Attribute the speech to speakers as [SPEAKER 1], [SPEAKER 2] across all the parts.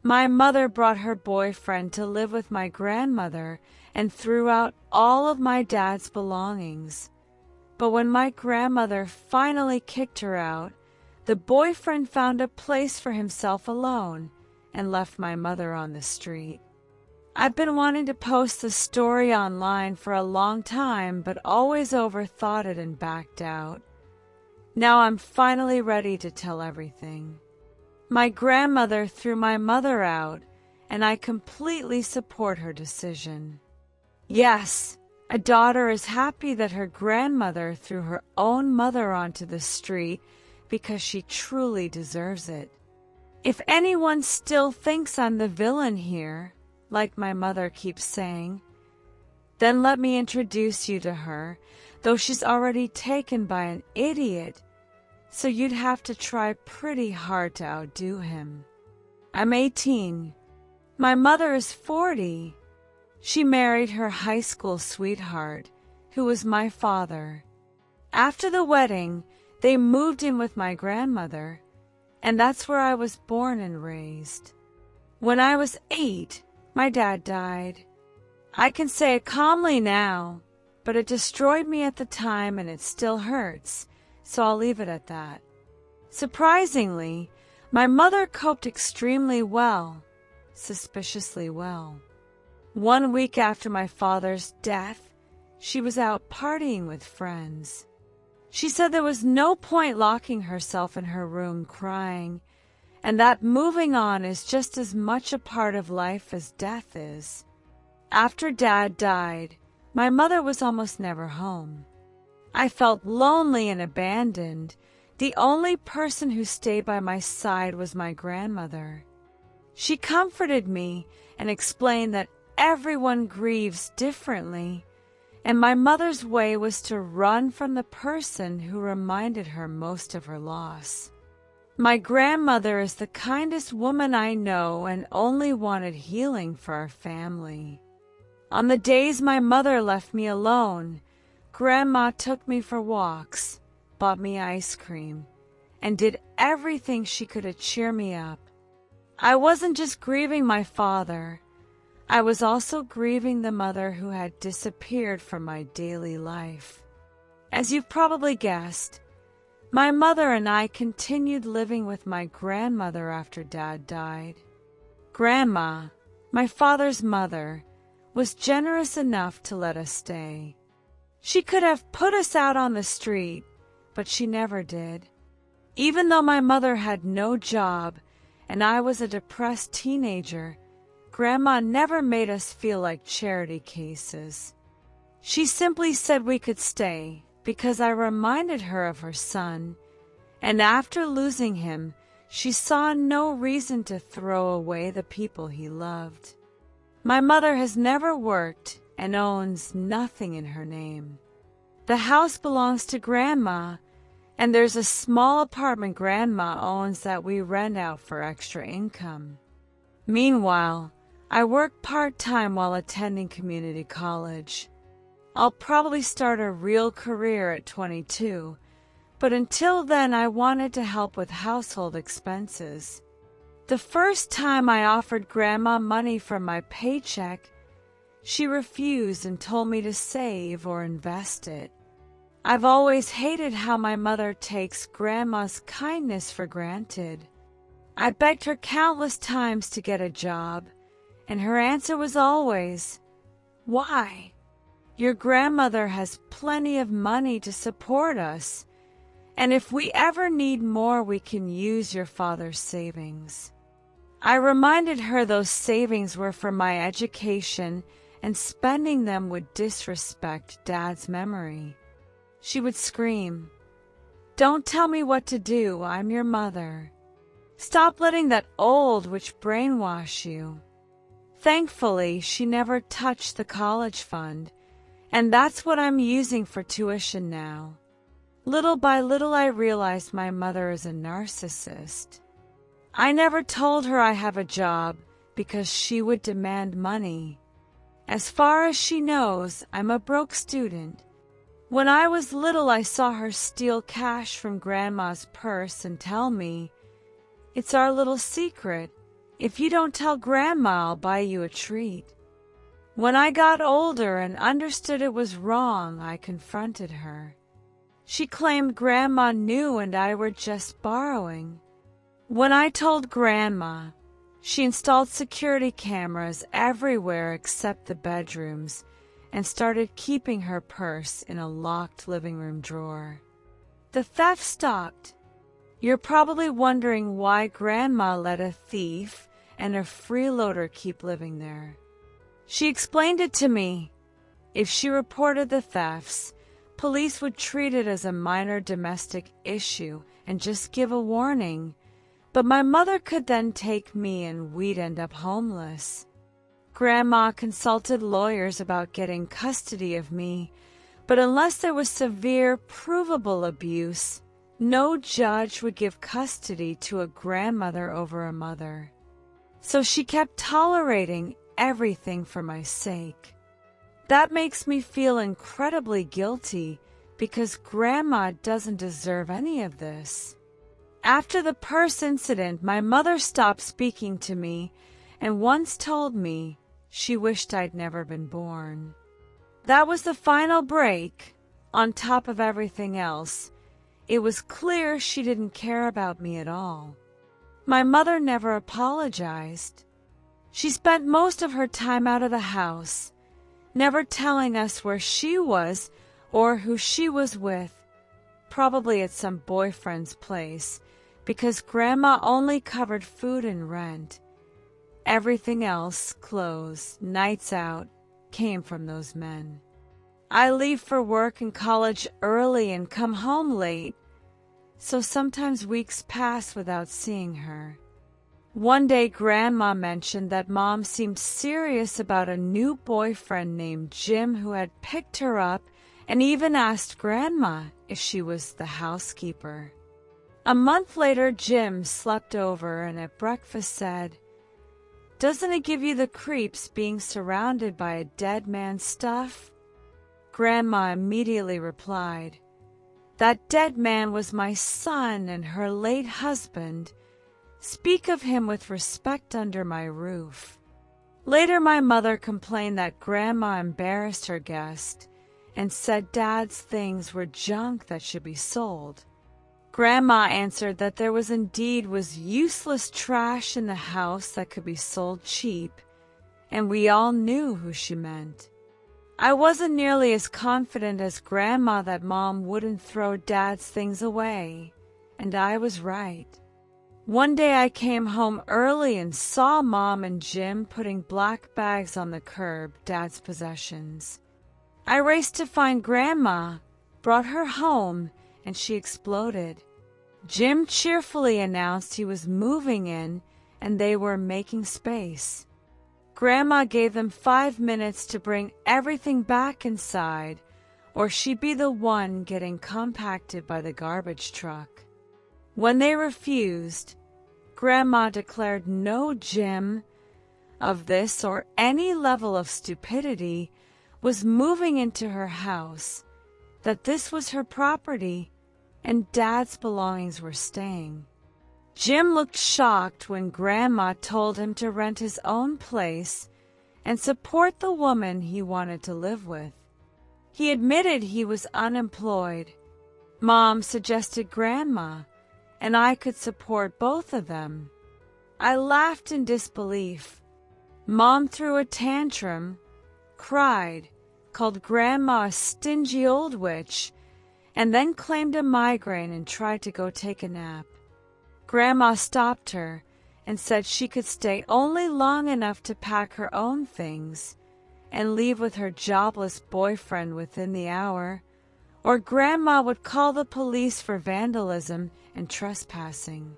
[SPEAKER 1] My mother brought her boyfriend to live with my grandmother and threw out all of my dad's belongings. But when my grandmother finally kicked her out, the boyfriend found a place for himself alone and left my mother on the street. I've been wanting to post the story online for a long time, but always overthought it and backed out. Now I'm finally ready to tell everything. My grandmother threw my mother out, and I completely support her decision. Yes, a daughter is happy that her grandmother threw her own mother onto the street because she truly deserves it. If anyone still thinks I'm the villain here, like my mother keeps saying, then let me introduce you to her, though she's already taken by an idiot, so you'd have to try pretty hard to outdo him. I'm 18. My mother is 40. She married her high school sweetheart, who was my father. After the wedding, they moved in with my grandmother, and that's where I was born and raised. When I was 8, my dad died. I can say it calmly now, but it destroyed me at the time and it still hurts, so I'll leave it at that. Surprisingly, my mother coped extremely well, suspiciously well. 1 week after my father's death, she was out partying with friends. She said there was no point locking herself in her room crying, and that moving on is just as much a part of life as death is. After Dad died, my mother was almost never home. I felt lonely and abandoned. The only person who stayed by my side was my grandmother. She comforted me and explained that everyone grieves differently, and my mother's way was to run from the person who reminded her most of her loss. My grandmother is the kindest woman I know and only wanted healing for our family. On the days my mother left me alone, Grandma took me for walks, bought me ice cream, and did everything she could to cheer me up. I wasn't just grieving my father. I was also grieving the mother who had disappeared from my daily life. As you've probably guessed, my mother and I continued living with my grandmother after Dad died. Grandma, my father's mother, was generous enough to let us stay. She could have put us out on the street, but she never did. Even though my mother had no job and I was a depressed teenager, Grandma never made us feel like charity cases. She simply said we could stay because I reminded her of her son, and after losing him, she saw no reason to throw away the people he loved. My mother has never worked and owns nothing in her name. The house belongs to Grandma, and there's a small apartment Grandma owns that we rent out for extra income. Meanwhile, I work part-time while attending community college. I'll probably start a real career at 22, but until then I wanted to help with household expenses. The first time I offered Grandma money from my paycheck, she refused and told me to save or invest it. I've always hated how my mother takes Grandma's kindness for granted. I begged her countless times to get a job, and her answer was always, "Why? Your grandmother has plenty of money to support us, and if we ever need more, we can use your father's savings." I reminded her those savings were for my education, and spending them would disrespect Dad's memory. She would scream, "Don't tell me what to do, I'm your mother. Stop letting that old witch brainwash you." Thankfully, she never touched the college fund, and that's what I'm using for tuition now. Little by little I realized my mother is a narcissist. I never told her I have a job because she would demand money. As far as she knows, I'm a broke student. When I was little, I saw her steal cash from Grandma's purse and tell me, "It's our little secret. If you don't tell Grandma, I'll buy you a treat." When I got older and understood it was wrong, I confronted her. She claimed Grandma knew and I were just borrowing. When I told Grandma, she installed security cameras everywhere except the bedrooms and started keeping her purse in a locked living room drawer. The theft stopped. You're probably wondering why Grandma let a thief and a freeloader keep living there. She explained it to me. If she reported the thefts, police would treat it as a minor domestic issue and just give a warning, but my mother could then take me and we'd end up homeless. Grandma consulted lawyers about getting custody of me, but unless there was severe, provable abuse, no judge would give custody to a grandmother over a mother. So she kept tolerating everything for my sake. That makes me feel incredibly guilty because Grandma doesn't deserve any of this. After the purse incident, my mother stopped speaking to me and once told me she wished I'd never been born. That was the final break. On top of everything else, it was clear she didn't care about me at all. My mother never apologized. She spent most of her time out of the house, never telling us where she was or who she was with, probably at some boyfriend's place, because Grandma only covered food and rent. Everything else, clothes, nights out, came from those men. I leave for work and college early and come home late, so sometimes weeks pass without seeing her. One day Grandma mentioned that Mom seemed serious about a new boyfriend named Jim who had picked her up and even asked Grandma if she was the housekeeper. A month later, Jim slept over and at breakfast said, "Doesn't it give you the creeps being surrounded by a dead man's stuff?" Grandma immediately replied, "That dead man was my son and her late husband. Speak of him with respect under my roof." Later, my mother complained that Grandma embarrassed her guest and said Dad's things were junk that should be sold. Grandma answered that there was useless trash in the house that could be sold cheap, and we all knew who she meant. I wasn't nearly as confident as Grandma that Mom wouldn't throw Dad's things away, and I was right. One day I came home early and saw Mom and Jim putting black bags on the curb, Dad's possessions. I raced to find Grandma, brought her home, and she exploded. Jim cheerfully announced he was moving in and they were making space. Grandma gave them 5 minutes to bring everything back inside, or she'd be the one getting compacted by the garbage truck. When they refused, Grandma declared no Jim of this or any level of stupidity was moving into her house, that this was her property and Dad's belongings were staying. Jim looked shocked when Grandma told him to rent his own place and support the woman he wanted to live with. He admitted he was unemployed. Mom suggested Grandma, and I could support both of them. I laughed in disbelief. Mom threw a tantrum, cried, called Grandma a stingy old witch, and then claimed a migraine and tried to go take a nap. Grandma stopped her and said she could stay only long enough to pack her own things and leave with her jobless boyfriend within the hour, or Grandma would call the police for vandalism and trespassing.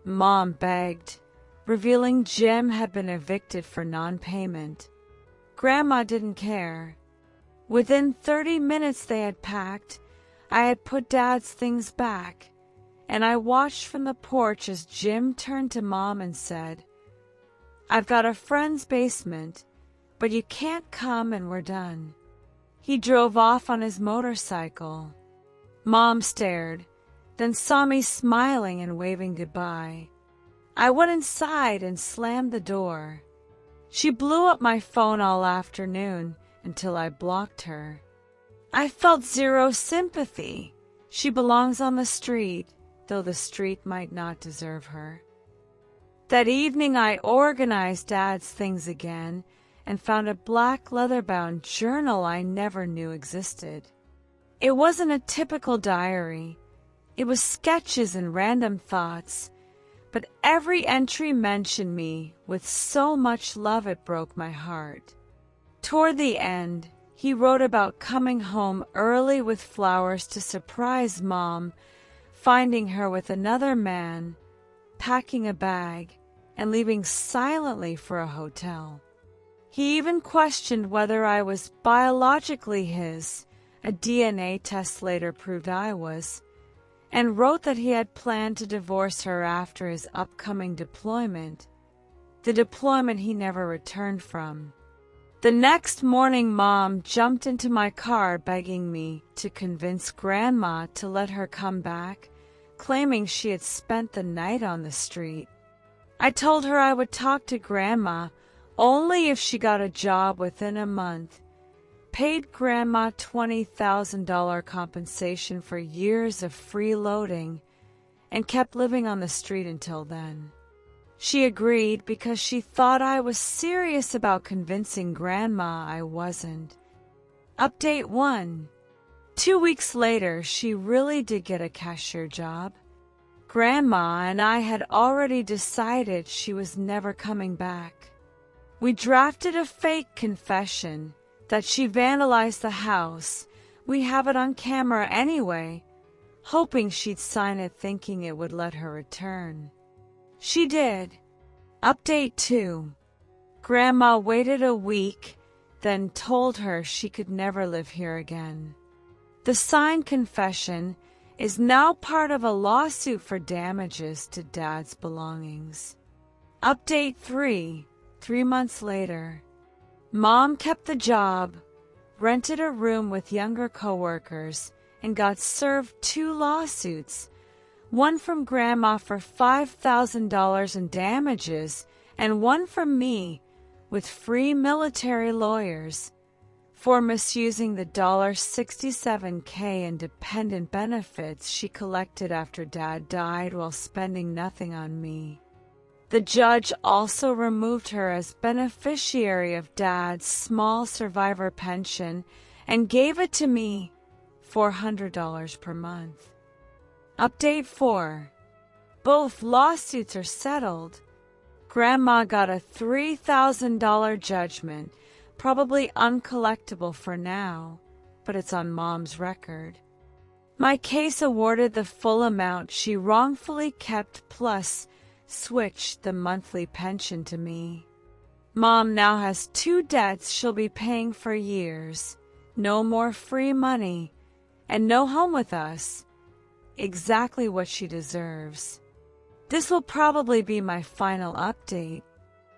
[SPEAKER 1] Mom begged, revealing Jim had been evicted for non-payment. Grandma didn't care. Within 30 minutes they had packed. I had put Dad's things back, and I watched from the porch as Jim turned to Mom and said, "I've got a friend's basement, but you can't come and we're done." He drove off on his motorcycle. Mom stared, then saw me smiling and waving goodbye. I went inside and slammed the door. She blew up my phone all afternoon until I blocked her. I felt zero sympathy. She belongs on the street, though the street might not deserve her. That evening I organized Dad's things again and found a black leather-bound journal I never knew existed. It wasn't a typical diary. It was sketches and random thoughts, but every entry mentioned me with so much love it broke my heart. Toward the end, he wrote about coming home early with flowers to surprise Mom, finding her with another man, packing a bag, and leaving silently for a hotel. He even questioned whether I was biologically his. A DNA test later proved I was, and wrote that he had planned to divorce her after his upcoming deployment, the deployment he never returned from. The next morning, Mom jumped into my car begging me to convince Grandma to let her come back, claiming she had spent the night on the street. I told her I would talk to Grandma only if she got a job within a month, paid Grandma $20,000 compensation for years of freeloading, and kept living on the street until then. She agreed because she thought I was serious about convincing Grandma I wasn't. Update 1. 2 weeks later, she really did get a cashier job. Grandma and I had already decided she was never coming back. We drafted a fake confession that she vandalized the house. We have it on camera anyway, hoping she'd sign it thinking it would let her return. She did. Update 2. Grandma waited a week, then told her she could never live here again. The signed confession is now part of a lawsuit for damages to Dad's belongings. Update 3. 3 months later. Mom kept the job, rented a room with younger coworkers, and got served 2 lawsuits, one from Grandma for $5,000 in damages and one from me with free military lawyers for misusing the $67K in dependent benefits she collected after Dad died while spending nothing on me. The judge also removed her as beneficiary of Dad's small survivor pension and gave it to me, $400 per month. Update 4. Both lawsuits are settled. Grandma got a $3,000 judgment, probably uncollectible for now, but it's on Mom's record. My case awarded the full amount she wrongfully kept plus switched the monthly pension to me. Mom now has 2 debts she'll be paying for years, no more free money, and no home with us. Exactly what she deserves. This will probably be my final update.